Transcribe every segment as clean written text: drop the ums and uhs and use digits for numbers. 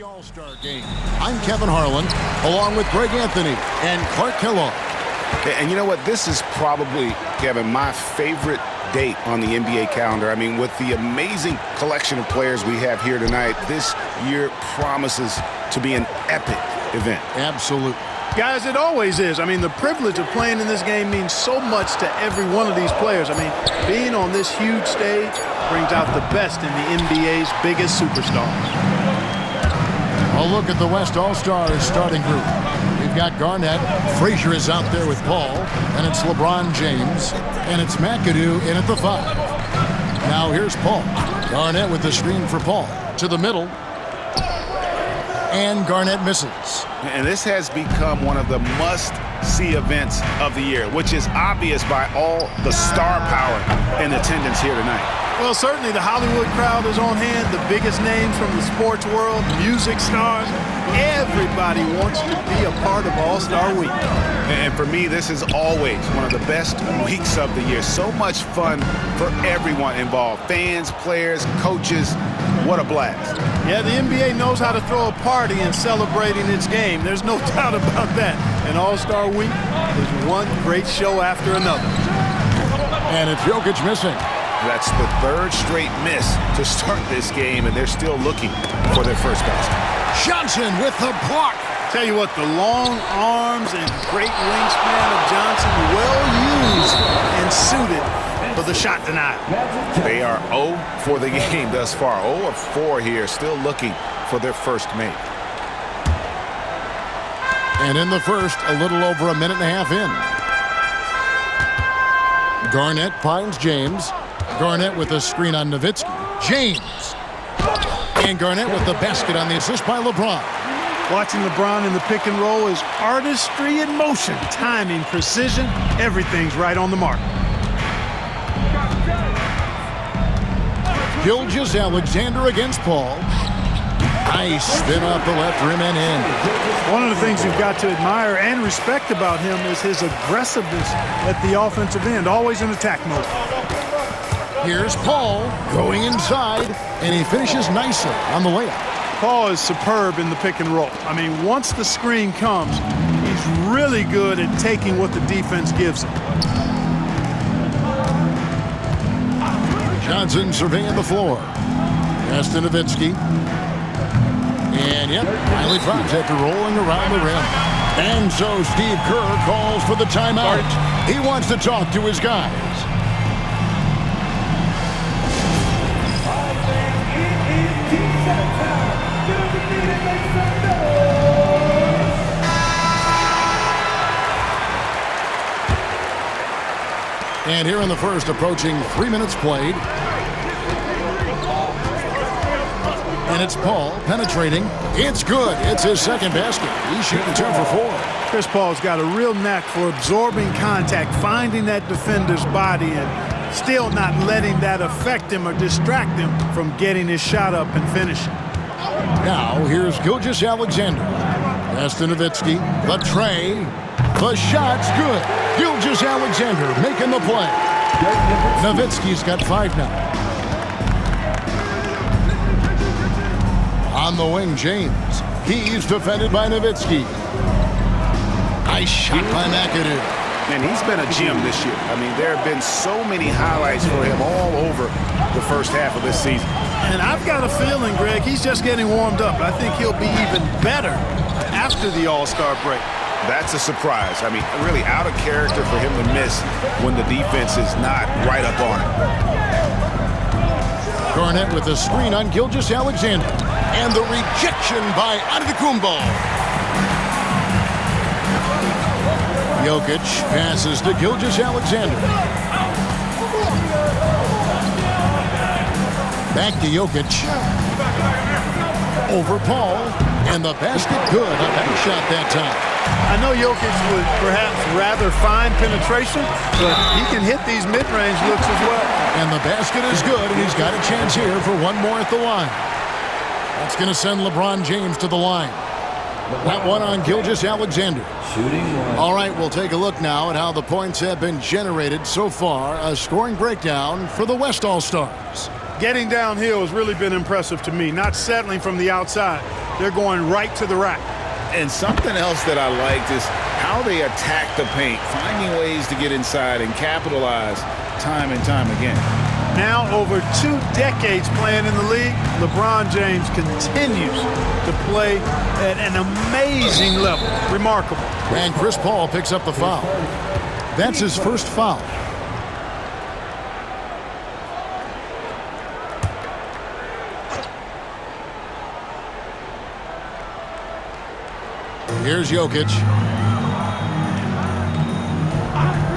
the All-Star Game. I'm Kevin Harlan, along with Greg Anthony and Clark Kellogg. And you know what? This is probably, Kevin, my favorite date on the NBA calendar. I mean, with the amazing collection of players we have here tonight, this year promises to be an epic event. Absolutely. Guys, it always is. I mean, the privilege of playing in this game means so much to every one of these players. I mean, being on this huge stage brings out the best in the NBA's biggest superstars. A look at the West All-Stars starting group. We've got Garnett. Frazier is out there with Paul. And it's LeBron James. And it's McAdoo in at the 5. Now here's Paul. Garnett with the screen for Paul. To the middle. And Garnett misses. And this has become one of the must-see events of the year, which is obvious by all the star power in attendance here tonight. Well, certainly the Hollywood crowd is on hand, the biggest names from the sports world, music stars. Everybody wants to be a part of All-Star Week. And for me, this is always one of the best weeks of the year. So much fun for everyone involved. Fans, players, coaches. What a blast. Yeah, the NBA knows how to throw a party in celebrating its game. There's no doubt about that. And All-Star Week is one great show after another. And it's Jokic missing. That's the third straight miss to start this game, and they're still looking for their first basket. Johnson with the block. Tell you what, the long arms and great wingspan of Johnson, well used and suited for the shot tonight. They are 0 for the game thus far. 0 of 4 here, still looking for their first make. And in the first, a little over a minute and a half in. Garnett finds James. Garnett with a screen on Nowitzki. James. And Garnett with the basket on the assist by LeBron. Watching LeBron in the pick and roll is artistry in motion. Timing, precision, everything's right on the mark. Gilgeous-Alexander against Paul. Nice spin off the left rim and in. One of the things you've got to admire and respect about him is his aggressiveness at the offensive end, always in attack mode. Here's Paul going inside, and he finishes nicely on the layup. Paul is superb in the pick and roll. I mean, once the screen comes, he's really good at taking what the defense gives him. Johnson surveying the floor. Pass to Nowitzki. And yep, finally drops after rolling around the rim. And so Steve Kerr calls for the timeout. He wants to talk to his guys. And here in the first, approaching 3 minutes played. And it's Paul penetrating. It's good. It's his second basket. He's shooting 2 for 4. Chris Paul's got a real knack for absorbing contact, finding that defender's body, and still not letting that affect him or distract him from getting his shot up and finishing. Now, here's Gilgeous-Alexander. Pass to Nowitzki. The tray. The shot's good. Gilgeous-Alexander making the play. Nowitzki's got 5 now. On the wing, James. He's defended by Nowitzki. Nice shot by McAdoo. And he's been a gem this year. I mean, there have been so many highlights for him all over the first half of this season. And I've got a feeling, Greg, he's just getting warmed up. I think he'll be even better after the All-Star break. That's a surprise. I mean, really out of character for him to miss when the defense is not right up on him. Garnett with a screen on Gilgeous-Alexander. And the rejection by Antetokounmpo. Jokic passes to Gilgeous-Alexander. Back to Jokic. Over Paul. And the basket good. A better shot that time. I know Jokic would perhaps rather find penetration, but he can hit these mid-range looks as well. And the basket is good, and he's got a chance here for one more at the line. That's going to send LeBron James to the line. That one on Gilgeous-Alexander. All right, we'll take a look now at how the points have been generated so far. A scoring breakdown for the West All-Stars. Getting downhill has really been impressive to me, not settling from the outside. they're going right to the rack. And something else that I liked is how they attack the paint, finding ways to get inside and capitalize time and time again. Now, over 2 decades playing in the league, LeBron James continues to play at an amazing level. Remarkable. And Chris Paul picks up the foul. That's his first foul. Here's Jokic.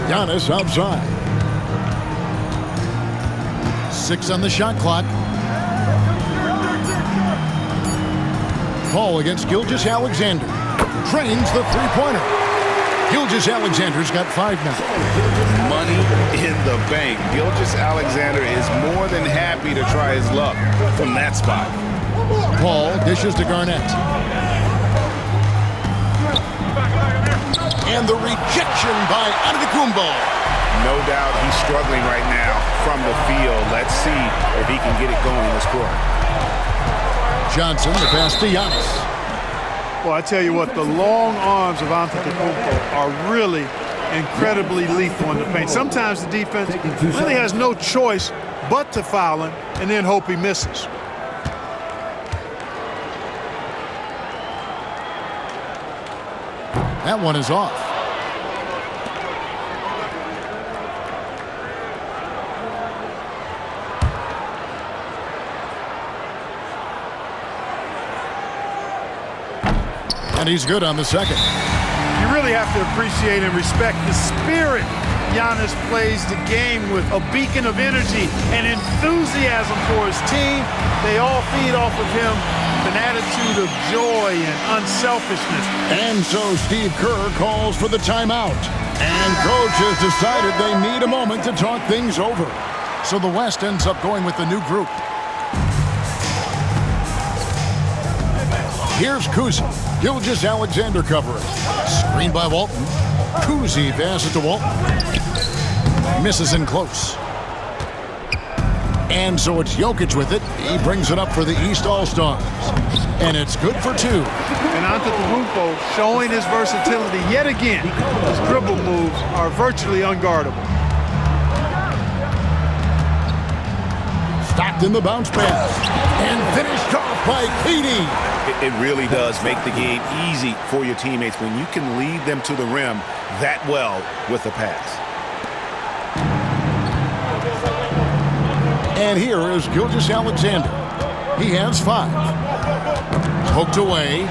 Giannis outside. 6 on the shot clock. Paul against Gilgeous-Alexander. Trains the three-pointer. Gilgeous-Alexander's got 5 now. Money in the bank. Gilgeous-Alexander is more than happy to try his luck from that spot. Paul dishes to Garnett. And the rejection by Antetokounmpo. No doubt he's struggling right now from the field. Let's see if he can get it going in this quarter. Johnson, the pass to Giannis. Well, I tell you what, the long arms of Antetokounmpo are really incredibly lethal in the paint. Sometimes the defense really has no choice but to foul him and then hope he misses. That one is off. And he's good on the second. You really have to appreciate and respect the spirit Giannis plays the game with. A beacon of energy and enthusiasm for his team. They all feed off of him with an attitude of joy and unselfishness. And so Steve Kerr calls for the timeout. And coach has decided they need a moment to talk things over. So the West ends up going with the new group. Here's Kuzi. Gilgeous-Alexander covering. Screen by Walton. Kuzi passes to Walton. Misses in close. And so it's Jokic with it. He brings it up for the East All-Stars. And it's good for 2. And Antetokounmpo showing his versatility yet again. His dribble moves are virtually unguardable. Stockton the bounce pass. And finished off by KD. It really does make the game easy for your teammates when you can lead them to the rim that well with a pass. And here is Gilgeous-Alexander. He has 5. Poked away.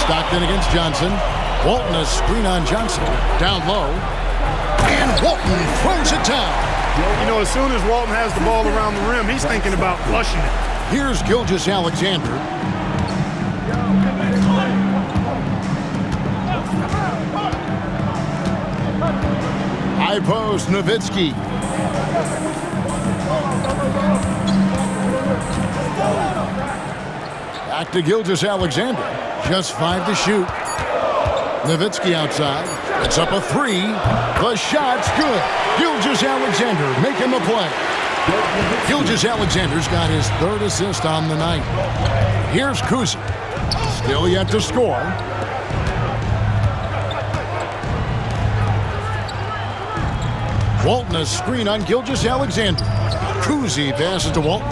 Stockton against Johnson. Walton a screen on Johnson. Down low. And Walton throws it down. You know, as soon as Walton has the ball around the rim, he's thinking about flushing it. Here's Gilgeous-Alexander. High post, Nowitzki. Back to Gilgeous-Alexander. Just 5 to shoot. Nowitzki outside. It's up a 3. The shot's good. Gilgeous-Alexander making the play. Gilgeous-Alexander's got his 3rd assist on the night. Here's Kuzi. Still yet to score. Walton a screen on Gilgeous-Alexander. Kuzi passes to Walton.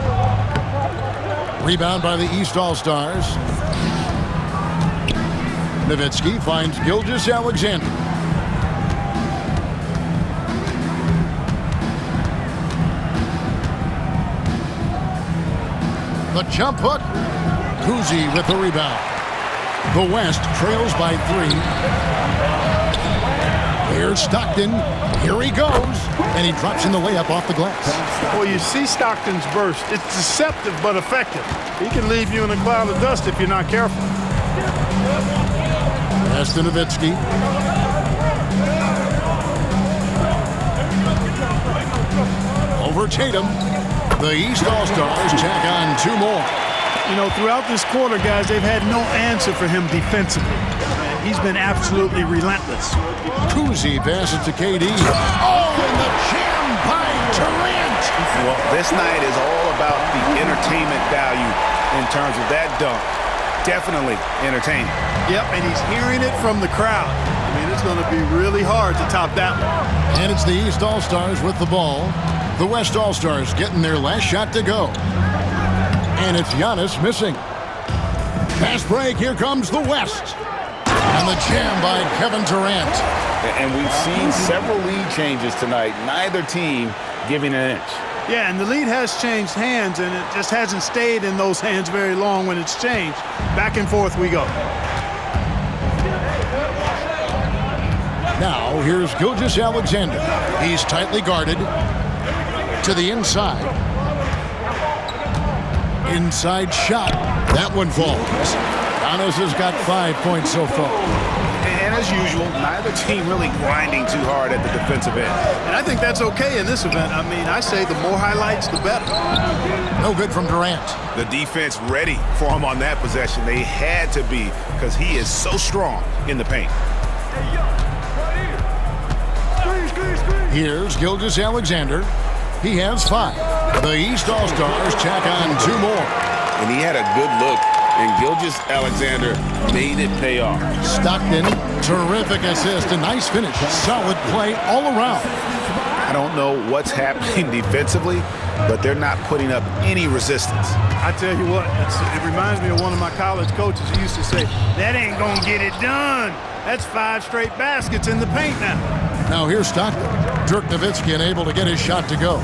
Rebound by the East All-Stars. Nowitzki finds Gilgeous-Alexander. The jump hook. Kuzi with the rebound. The West trails by 3. Here's Stockton. Here he goes. And he drops in the layup off the glass. Well, you see Stockton's burst. It's deceptive but effective. He can leave you in a cloud of dust if you're not careful. Pass to Nowitzki. Over Tatum. The East All-Stars tack on 2 more. You know, throughout this quarter, guys, they've had no answer for him defensively. And he's been absolutely relentless. Kuzi passes to KD. Oh, and the jam by Durant! Well, this night is all about the entertainment value in terms of that dunk. Definitely entertaining. Yep, and he's hearing it from the crowd. I mean, it's going to be really hard to top that one. And it's the East All-Stars with the ball. The West All-Stars getting their last shot to go. And it's Giannis missing. Fast break, here comes the West. And the jam by Kevin Durant. And we've seen several lead changes tonight. Neither team giving an inch. Yeah, and the lead has changed hands, and it just hasn't stayed in those hands very long when it's changed. Back and forth we go. Now, here's Gilgeous-Alexander. He's tightly guarded. To the inside. Inside shot. That one falls. Giannis has got 5 points so far. And as usual, neither team really grinding too hard at the defensive end. And I think that's okay in this event. I mean, I say the more highlights, the better. No good from Durant. The defense ready for him on that possession. They had to be because he is so strong in the paint. Here's Gilgeous-Alexander. He has 5. The East All-Stars check on 2 more. And he had a good look, and Gilgeous-Alexander made it pay off. Stockton, terrific assist, a nice finish. Solid play all around. I don't know what's happening defensively, but they're not putting up any resistance. I tell you what, it reminds me of one of my college coaches who used to say, that ain't going to get it done. That's 5 straight baskets in the paint now. Now here's Stockton. Dirk Nowitzki unable to get his shot to go.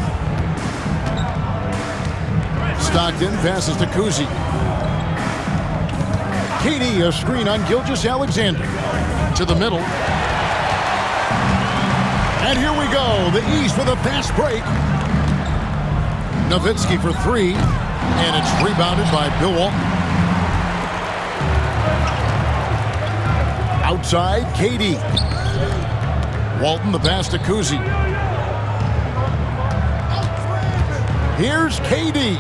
Stockton passes to Kuzi. KD, a screen on Gilgeous-Alexander. To the middle. And here we go. The East with a fast break. Nowitzki for 3. And it's rebounded by Bill Walton. Outside, KD. Walton, the pass to Kuzi. Here's KD.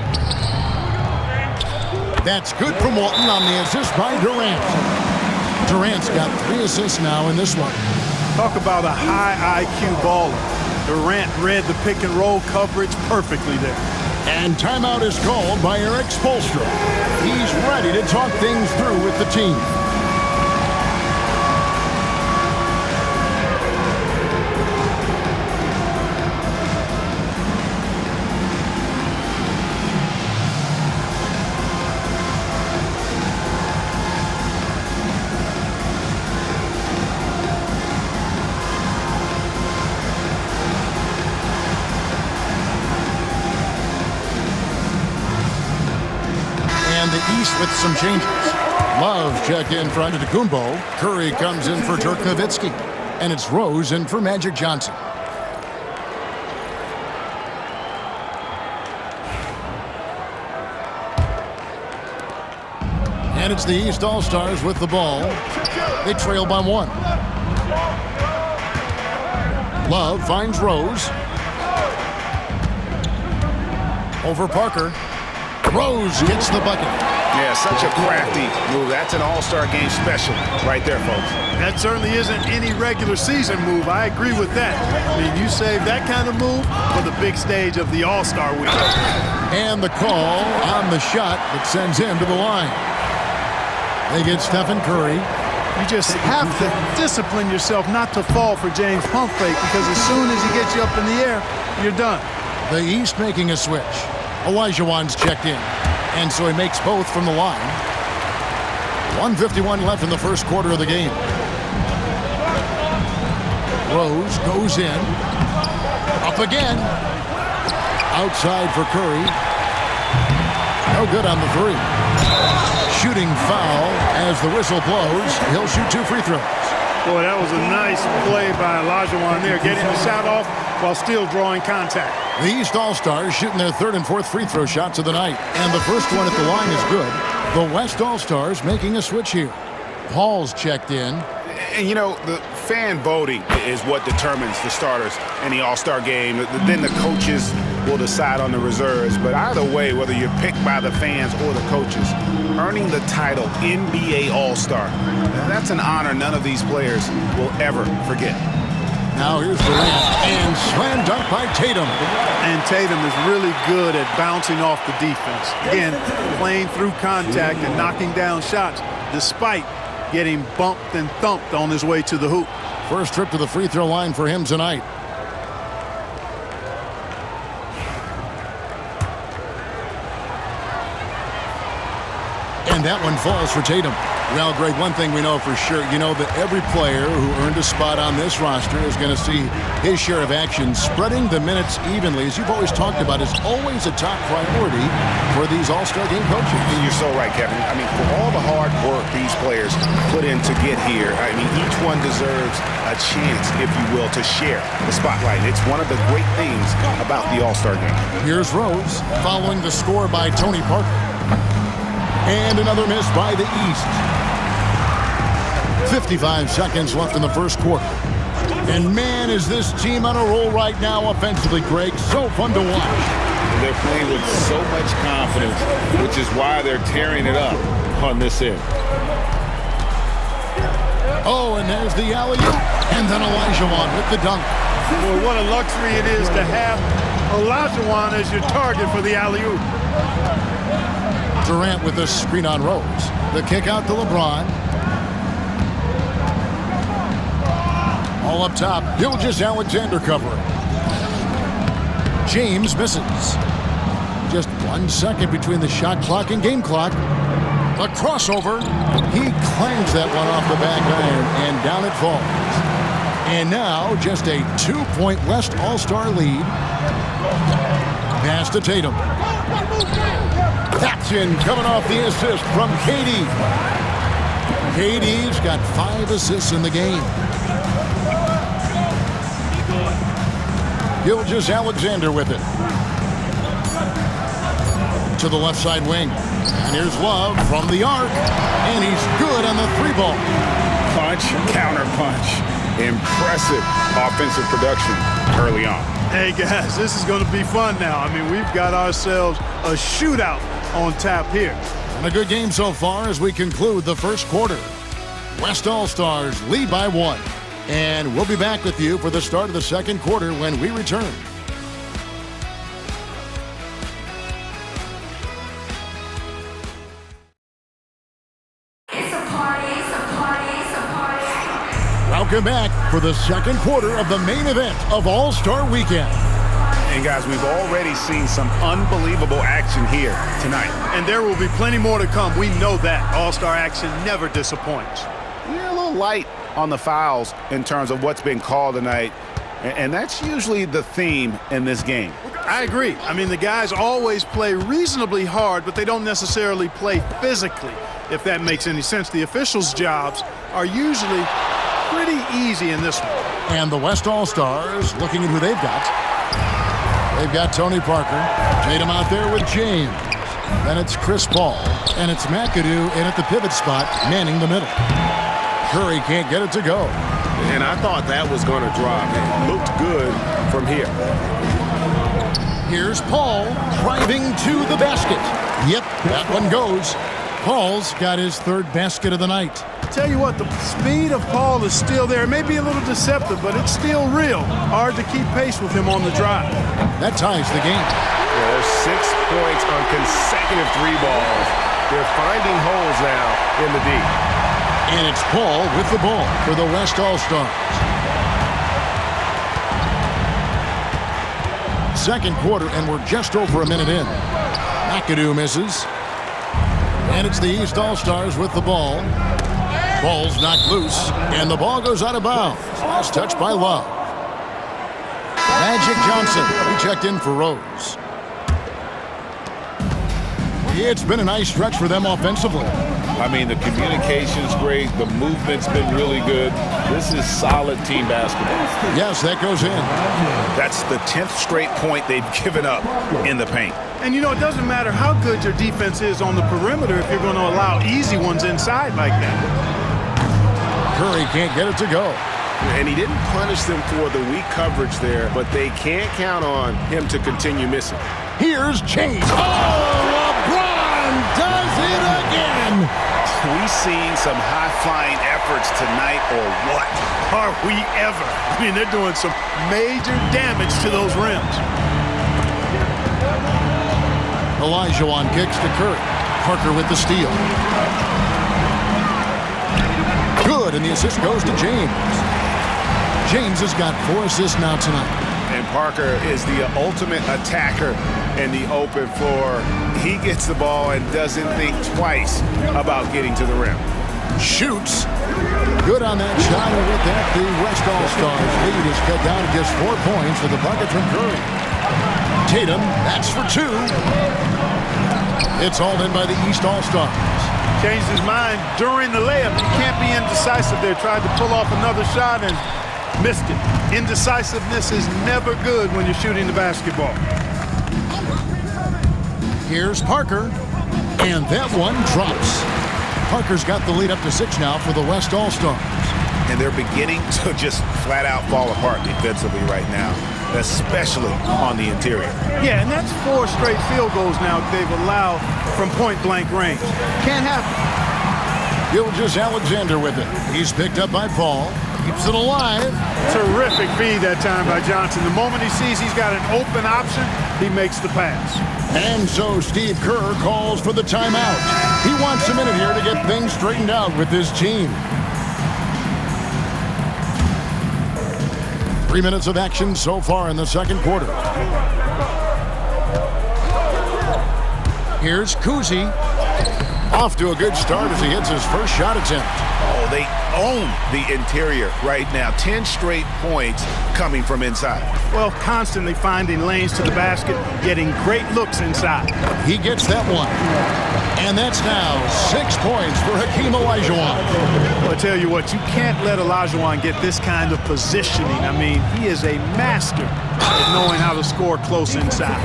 That's good from Walton on the assist by Durant. Durant's got 3 assists now in this one. Talk about a high IQ baller. Durant read the pick and roll coverage perfectly there. And timeout is called by Eric Spoelstra. He's ready to talk things through with the team. With some changes. Love checked in for Antetokounmpo. Curry comes in for Dirk Nowitzki. And it's Rose in for Magic Johnson. And it's the East All-Stars with the ball. They trail by 1. Love finds Rose. Over Parker. Rose gets the bucket. Yeah, such a crafty move. That's an all-star game special right there, folks. That certainly isn't any regular season move. I agree with that. I mean, you save that kind of move for the big stage of the All-Star week. And the call on the shot that sends him to the line. They get Stephen Curry. You just have to discipline yourself not to fall for James pump fake, because as soon as he gets you up in the air, you're done. The East making a switch. Olajuwon's checked in. And so he makes both from the line. 1:51 left in the first quarter of the game. Rose goes in. Up again. Outside for Curry. No good on the 3. Shooting foul as the whistle blows. He'll shoot 2 free throws. Boy, that was a nice play by Olajuwon there, getting the shot off while still drawing contact. The East All-Stars shooting their 3rd and 4th free throw shots of the night. And the first one at the line is good. The West All-Stars making a switch here. Paul's checked in. And, you know, the fan voting is what determines the starters in the All-Star game. Then the coaches will decide on the reserves. But either way, whether you're picked by the fans or the coaches, earning the title NBA All-Star, that's an honor none of these players will ever forget. Now here's Durant, and slam dunk by Tatum. And Tatum is really good at bouncing off the defense. Again, playing through contact and knocking down shots despite getting bumped and thumped on his way to the hoop. First trip to the free throw line for him tonight. And that one falls for Tatum. Well, Greg, one thing we know for sure, you know that every player who earned a spot on this roster is going to see his share of action. Spreading the minutes evenly, as you've always talked about, is always a top priority for these All-Star game coaches. And you're so right, Kevin. I mean, for all the hard work these players put in to get here, I mean, each one deserves a chance, if you will, to share the spotlight. It's one of the great things about the All-Star game. Here's Rose following the score by Tony Parker. And another miss by the East. 55 seconds left in the first quarter. And man, is this team on a roll right now offensively, Greg. So fun to watch. They're playing with so much confidence, which is why they're tearing it up on this end. Oh, and there's the alley-oop. And then Olajuwon with the dunk. Boy, what a luxury it is to have Olajuwon as your target for the alley-oop. Durant with the screen on Rose. The kick out to LeBron. All up top. Gilgeous-Alexander covering. James misses. Just 1 second between the shot clock and game clock. A crossover. He clangs that one off the back iron, and down it falls. And now just a 2-point West All-Star lead. Pass to Tatum. That's in, coming off the assist from KD. KD's got 5 assists in the game. Gilgeous-Alexander with it. To the left side wing. And here's Love from the arc. And he's good on the 3-ball. Punch, counter punch. Impressive offensive production early on. Hey, guys, this is going to be fun now. I mean, we've got ourselves a shootout on tap here. And a good game so far as we conclude the first quarter. West All-Stars lead by 1. And we'll be back with you for the start of the second quarter when we return. It's a party, it's a party, it's a party. Welcome back for the second quarter of the main event of All-Star Weekend. And guys, we've already seen some unbelievable action here tonight. And there will be plenty more to come. We know that. All-Star action never disappoints. You're a little light on the fouls in terms of what's been called tonight. And that's usually the theme in this game. I agree. I mean, the guys always play reasonably hard, but they don't necessarily play physically, if that makes any sense. The officials' jobs are usually pretty easy in this one. And the West All-Stars, looking at who they've got. They've got Tony Parker. Tatum out there with James. Then it's Chris Paul. And it's McAdoo in at the pivot spot, manning the middle. Curry can't get it to go. And I thought that was going to drop. It looked good from here. Here's Paul driving to the basket. Yep, that one goes. Paul's got his 3rd basket of the night. Tell you what, the speed of Paul is still there. It may be a little deceptive, but it's still real. Hard to keep pace with him on the drive. That ties the game. Yeah, there's 6 points on consecutive 3 balls. They're finding holes now in the D. And it's Paul with the ball for the West All-Stars. Second quarter, and we're just over a minute in. McAdoo misses. And it's the East All-Stars with the ball. Ball's knocked loose, and the ball goes out of bounds. Last touch by Love. Magic Johnson, he checked in for Rose. It's been a nice stretch for them offensively. I mean, the communication's great. The movement's been really good. This is solid team basketball. Yes, that goes in. That's the 10th straight point they've given up in the paint. And, you know, it doesn't matter how good your defense is on the perimeter if you're going to allow easy ones inside like that. Curry can't get it to go. And he didn't punish them for the weak coverage there, but they can't count on him to continue missing. Here's James. Oh, LeBron does it again. we seeing some high-flying efforts tonight or what? Are we ever? I mean, they're doing some major damage to those rims. Olajuwon kicks to Curry. Parker with the steal. Good, and the assist goes to James. James has got 4 assists now tonight. And Parker is the ultimate attacker in the open floor. He gets the ball and doesn't think twice about getting to the rim. Shoots. Good on that shot, and with that, the West All-Stars lead is cut down to just 4 points for the bucket from Curry. Tatum, that's for 2. It's hauled in by the East All-Stars. Changed his mind during the layup. He can't be indecisive there. Tried to pull off another shot and missed it. Indecisiveness is never good when you're shooting the basketball. Here's Parker, and that one drops. Parker's got the lead up to 6 now for the West All-Stars. And they're beginning to just flat out fall apart defensively right now, especially on the interior. Yeah, and that's 4 straight field goals now they've allowed from point-blank range. Can't happen. Gilgeous-Alexander with it. He's picked up by Paul. Keeps it alive. Terrific feed that time by Johnson. The moment he sees he's got an open option, he makes the pass. And so Steve Kerr calls for the timeout. He wants a minute here to get things straightened out with his team. 3 minutes of action so far in the second quarter. Here's Kuzi. Off to a good start as he hits his first shot attempt. Oh, they own the interior right now. 10 straight points coming from inside. Well, constantly finding lanes to the basket, getting great looks inside. He gets that one. And that's now 6 points for Hakeem Olajuwon. Well, I tell you what, you can't let Olajuwon get this kind of positioning. I mean, he is a master at knowing how to score close inside.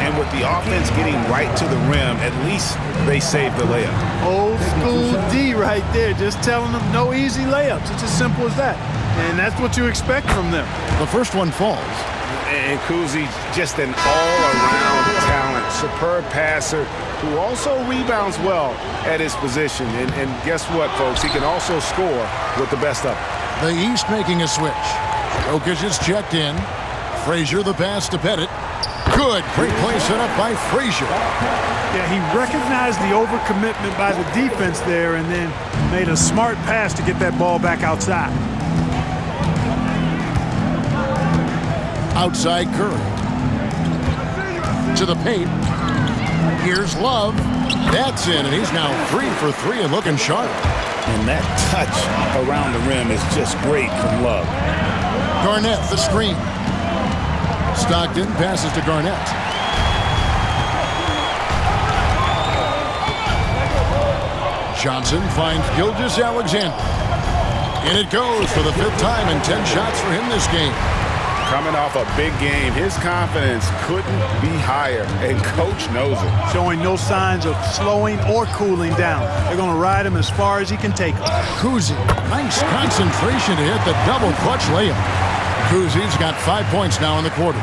And with the offense getting right to the rim, at least they saved the layup. Old school D right there, just telling them no easy layups. It's as simple as that. And that's what you expect from them. The first one falls. And Kuzi, just an all-around talent, superb passer who also rebounds well at his position. And guess what, folks? He can also score with the best of them. The East making a switch. Jokic is checked in. Frazier the pass to Pettit. Good. Great play set up by Frazier. Yeah, he recognized the overcommitment by the defense there and then made a smart pass to get that ball back outside. Outside Curry. To the paint. Here's Love. That's in, and he's now 3 for 3 and looking sharp. And that touch around the rim is just great from Love. Garnett, the screen. Stockton passes to Garnett. Johnson finds Gilgeous-Alexander. And it goes for the 5th time and 10 shots for him this game. Coming off a big game, his confidence couldn't be higher, and Coach knows it. Showing no signs of slowing or cooling down. They're going to ride him as far as he can take him. Kuzi, nice concentration to hit the double clutch layup. Kuzi's got 5 points now in the quarter.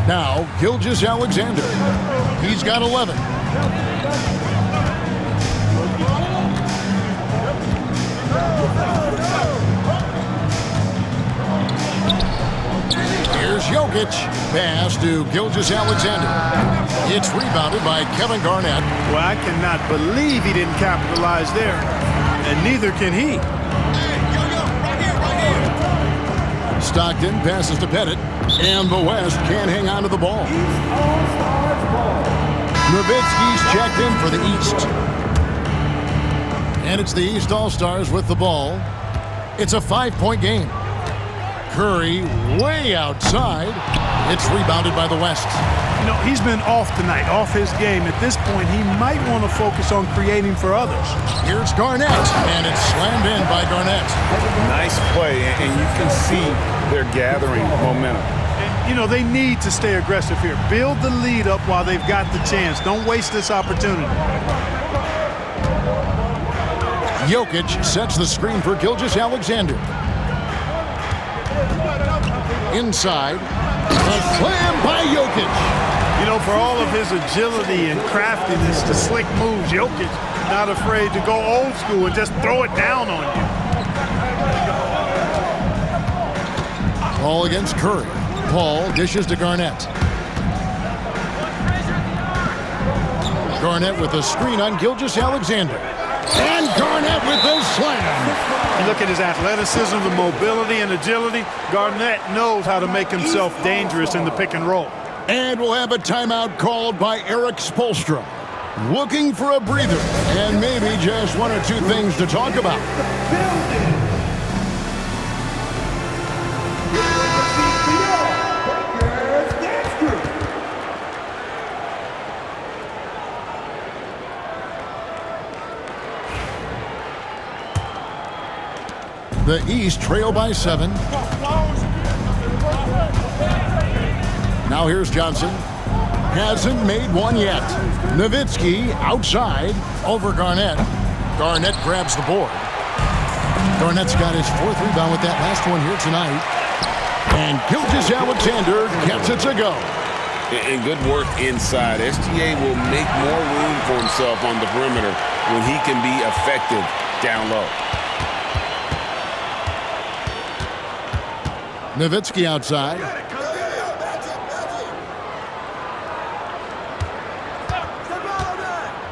Now, Gilgeous-Alexander. He's got 11. Here's Jokic. Pass to Gilgeous-Alexander. It's rebounded by Kevin Garnett. Well, I cannot believe he didn't capitalize there. And neither can he. Stockton passes to Pettit. And the West can't hang on to the ball. Nowitzki's checked in for the East. And it's the East All-Stars with the ball. It's a 5-point game. Curry way outside. It's rebounded by the West. You know, he's been off tonight, off his game. At this point, he might want to focus on creating for others. Here's Garnett, and it's slammed in by Garnett. Nice play, and you can see they're gathering momentum. And, you know, they need to stay aggressive here. Build the lead up while they've got the chance. Don't waste this opportunity. Jokic sets the screen for Gilgeous-Alexander. Inside. A slam by Jokic. You know, for all of his agility and craftiness, the slick moves, Jokic not afraid to go old school and just throw it down on you. Paul against Curry. Paul dishes to Garnett. Garnett with a screen on Gilgeous-Alexander. And Garnett with the slam. And look at his athleticism, the mobility and agility. Garnett knows how to make himself dangerous in the pick and roll. And we'll have a timeout called by Eric Spoelstra. Looking for a breather and maybe just one or two things to talk about. The East trail by 7. Now here's Johnson. Hasn't made one yet. Nowitzki outside over Garnett. Garnett grabs the board. Garnett's got his 4th rebound with that last one here tonight. And Gilgeous-Alexander gets it to go. And good work inside. SGA will make more room for himself on the perimeter when he can be effective down low. Nowitzki outside.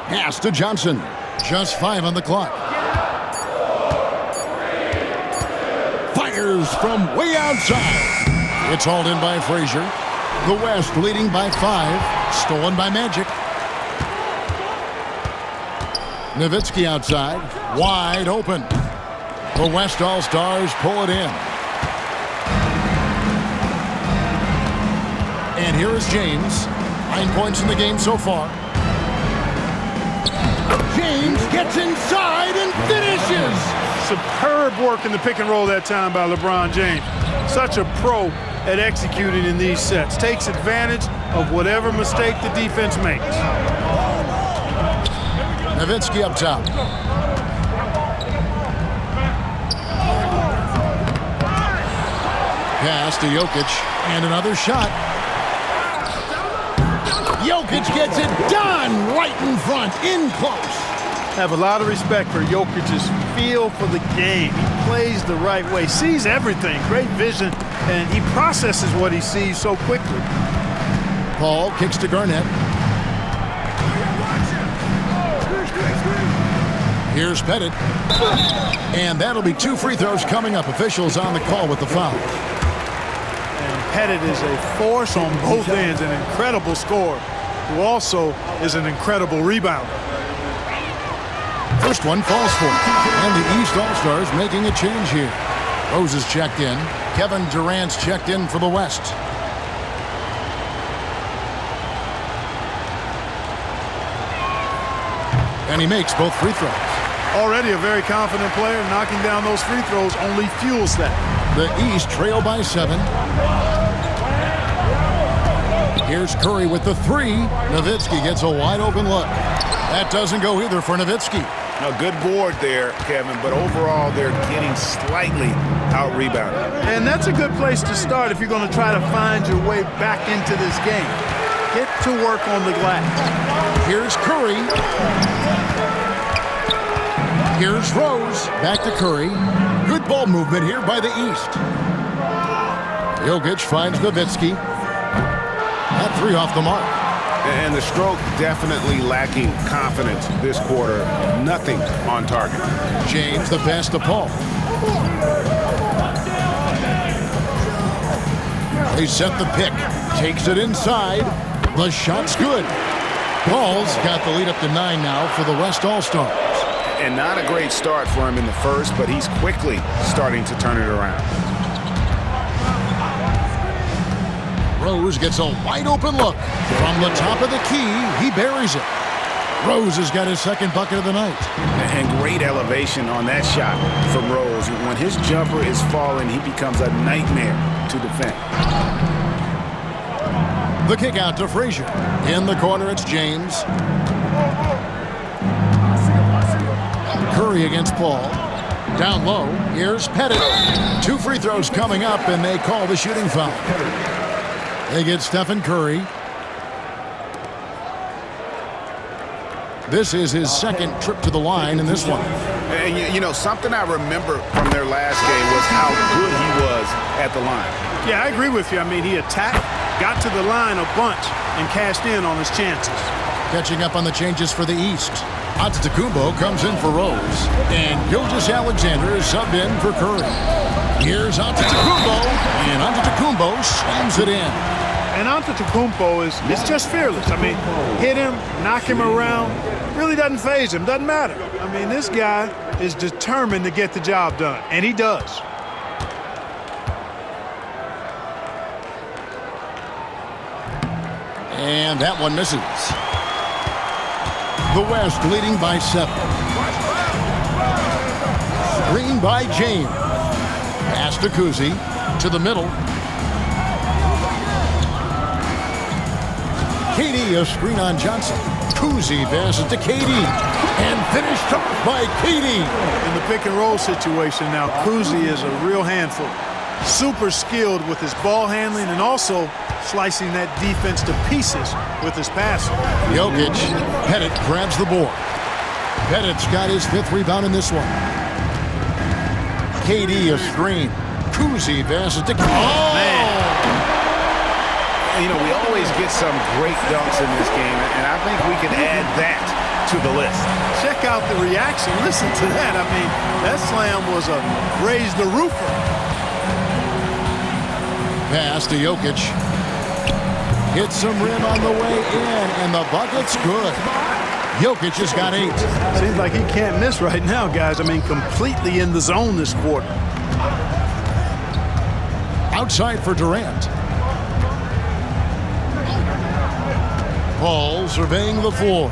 Pass to Johnson. Just 5 on the clock. Fires from way outside. It's hauled in by Frazier. The West leading by 5. Stolen by Magic. Nowitzki outside. Wide open. The West All-Stars pull it in. And here is James. 9 points in the game so far. James gets inside and finishes. Superb work in the pick and roll that time by LeBron James. Such a pro at executing in these sets. Takes advantage of whatever mistake the defense makes. Nowitzki up top. Pass to Jokic and another shot. Jokic gets it done right in front, in close. Have a lot of respect for Jokic's feel for the game. He plays the right way, sees everything, great vision, and he processes what he sees so quickly. Paul kicks to Garnett. Here's Pettit. And that'll be 2 free throws coming up. Officials on the call with the foul. And Pettit is a force on both ends, an incredible scorer, who also is an incredible rebounder. First one falls for him. And the East All-Stars making a change here. Rose is checked in. Kevin Durant's checked in for the West. And he makes both free throws. Already a very confident player. Knocking down those free throws only fuels that. The East trail by 7. Here's Curry with the 3. Nowitzki gets a wide open look. That doesn't go either for Nowitzki. A good board there, Kevin, but overall they're getting slightly out-rebounded. And that's a good place to start if you're going to try to find your way back into this game. Get to work on the glass. Here's Curry. Here's Rose. Back to Curry. Good ball movement here by the East. Jokic finds Nowitzki. That 3 off the mark. And the stroke definitely lacking confidence this quarter. Nothing on target. James the pass to Paul. They set the pick. Takes it inside. The shot's good. Paul's got the lead up to 9 now for the West All-Stars. And not a great start for him in the first, but he's quickly starting to turn it around. Rose gets a wide open look. From the top of the key, he buries it. Rose has got his 2nd bucket of the night. And great elevation on that shot from Rose. When his jumper is falling, he becomes a nightmare to defend. The kick out to Frazier. In the corner, it's James. Curry against Paul. Down low, here's Pettit. 2 free throws coming up, and they call the shooting foul. They get Stephen Curry. This is his second trip to the line in this one. And you know, something I remember from their last game was how good he was at the line. Yeah, I agree with you. I mean, he attacked, got to the line a bunch, and cashed in on his chances. Catching up on the changes for the East. Antetokounmpo comes in for Rose, and Gilgeous-Alexander is subbed in for Curry. Here's Antetokounmpo, and Antetokounmpo slams it in. And Antetokounmpo is just fearless. I mean, hit him, knock him around, really doesn't faze him, doesn't matter. I mean, this guy is determined to get the job done, and he does. And that one misses. The West leading by 7. Screen by James. Pass to Kuzi. To the middle. KD, a screen on Johnson. Kuzi passes to KD. And finished off by KD. In the pick and roll situation now, Kuzi is a real handful. Super skilled with his ball handling and also slicing that defense to pieces with his passing. Jokic, Pettit grabs the board. Pettit's got his 5th rebound in this one. KD a screen. Kuzi passes to Man. You know, we always get some great dunks in this game, and I think we can add that to the list. Check out the reaction. Listen to that. I mean, that slam was a raise the roofer. Pass to Jokic. Hits some rim on the way in, and the bucket's good. Jokic has got 8. Seems like he can't miss right now, guys. I mean, completely in the zone this quarter. Outside for Durant. Paul surveying the floor.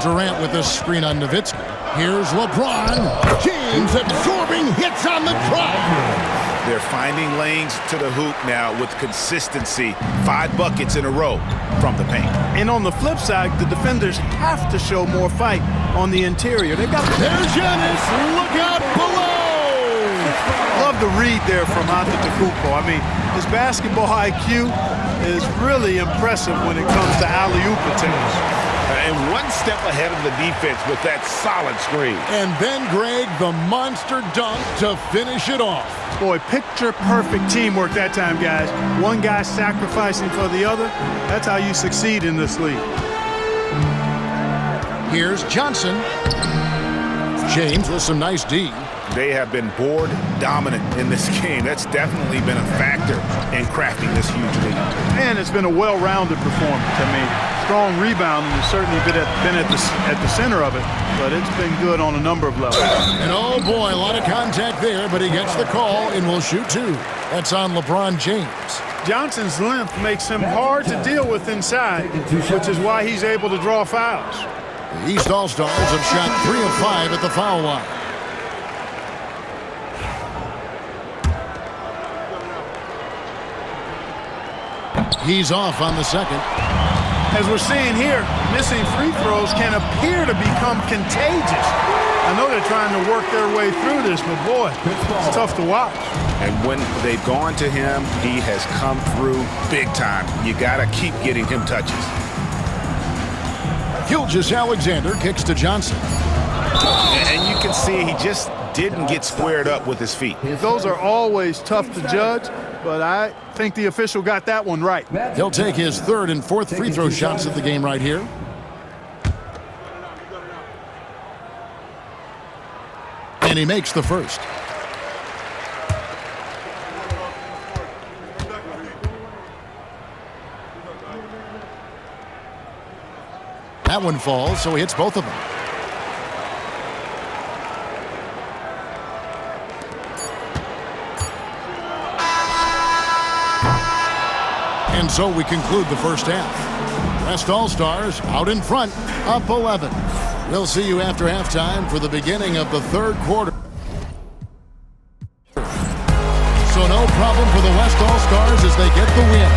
Durant with a screen on Nowitzki. Here's LeBron. James absorbing hits on the drive. They're finding lanes to the hoop now with consistency. 5 buckets in a row from the paint. And on the flip side, the defenders have to show more fight on the interior. They've got There's Giannis. Look out below. Love the read there from Antetokounmpo. I mean, his basketball IQ is really impressive when it comes to alley-oop attempts. And one step ahead of the defense with that solid screen. And then Greg, the monster dunk to finish it off. Boy, picture-perfect teamwork that time, guys. One guy sacrificing for the other. That's how you succeed in this league. Here's Johnson. James with some nice D. They have been board dominant in this game. That's definitely been a factor in crafting this huge lead. And it's been a well-rounded performance. I mean, strong rebounding has certainly been at the center of it, but it's been good on a number of levels. And oh boy, a lot of contact there, but he gets the call and will shoot 2. That's on LeBron James. Johnson's length makes him hard to deal with inside, which is why he's able to draw fouls. The East All-Stars have shot 3 of 5 at the foul line. He's off on the second. As we're seeing here, missing free throws can appear to become contagious. I know they're trying to work their way through this, but boy, it's tough to watch. And when they've gone to him, he has come through big time. You got to keep getting him touches. Gilgeous-Alexander kicks to Johnson. And you can see he just didn't get squared up with his feet. Those are always tough to judge, but I think the official got that one right. He'll take his 3rd and 4th free throw shots of the game right here. And he makes the first. That one falls, so he hits both of them. And so we conclude the first half. West All-Stars out in front, up 11. We'll see you after halftime for the beginning of the 3rd quarter. So no problem for the West All-Stars as they get the win.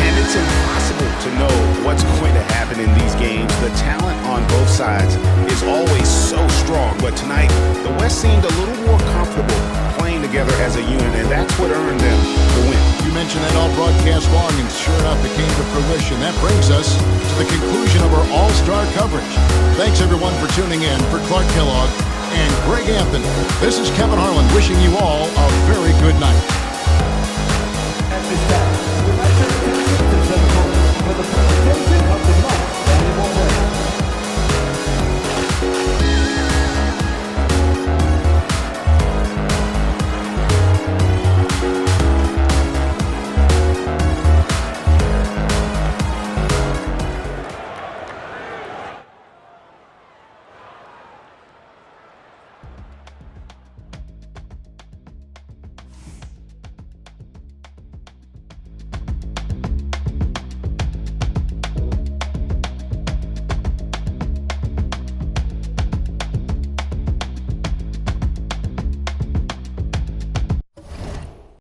And it's impossible to know what's going to happen in these games. The talent on both sides is always so strong. but tonight the West seemed a little more comfortable playing together as a unit, and that's what earned them the win. You mentioned that all broadcast long, and sure enough, it came to fruition. That brings us to the conclusion of our all-star coverage. Thanks, everyone, for tuning in. For Clark Kellogg and Greg Anthony, this is Kevin Harlan wishing you all a very good night. At this time,